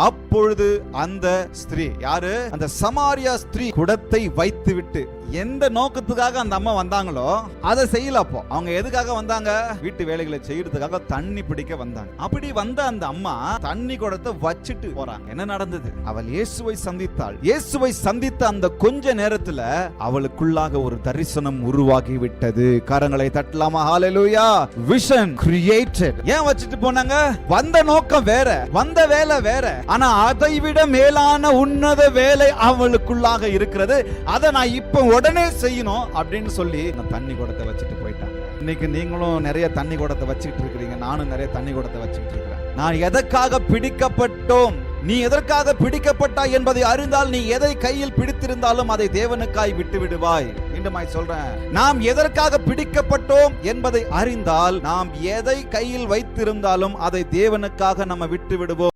அப்பொழுது அந்த ஸ்திரீ, யாரு? அந்த சமாரியா ஸ்திரீ குடத்தை வைத்து விட்டு, எந்த நோக்கத்துக்காக அந்த அம்மா வந்தாங்களோ அதை செய்யல. அப்போ அவங்க எதுக்காக வந்தாங்க? வீட்டு வேலைகளை செய்யறதுக்காக, தண்ணி பிடிக்க வந்தாங்க. அப்படி வந்த அந்த அம்மா தண்ணி குடத்தை வச்சிட்டு போறாங்க. என்ன நடந்தது? அவள் இயேசுவை சந்தித்தாள். இயேசுவை சந்தித்த அந்த கொஞ்ச நேரத்துல அவளுக்குள்ளாக ஒரு தரிசனம் உருவாகி விட்டது. கரங்களை தட்டலாமா? ஹalleluya. Vision created. ஏன் வச்சிட்டு போனாங்க? வந்த நோக்கம் வேற, வந்த வேலை வேற. ஆனா அதை விட மேலான உன்னத வேலை அவளுக்குள்ளாக இருக்கிறது. அதை நான் இப்ப உடனே செய்யணும் அப்படின்னு சொல்லி தண்ணி குடத்தை வச்சுட்டு போயிட்டாங்க. இன்னைக்கு நீங்களும் நிறைய தண்ணி குடத்தை வச்சுட்டு இருக்கிறீங்க. நானும் நிறைய தண்ணி குடத்தை வச்சுட்டு இருக்கிறேன். நான் எதற்காக பிடிக்கப்பட்டோம், நீ எதற்காக பிடிக்கப்பட்டாய் என்பதை அறிந்தால் நீ எதை கையில் பிடித்திருந்தாலும் அதை தேவனுக்காய் விட்டு விடுவாய். மீண்டுமாய் சொல்றேன், நாம் எதற்காக பிடிக்கப்பட்டோம் என்பதை அறிந்தால் நாம் எதை கையில் வைத்திருந்தாலும் அதை தேவனுக்காக நம்ம விட்டு விடுவோம்.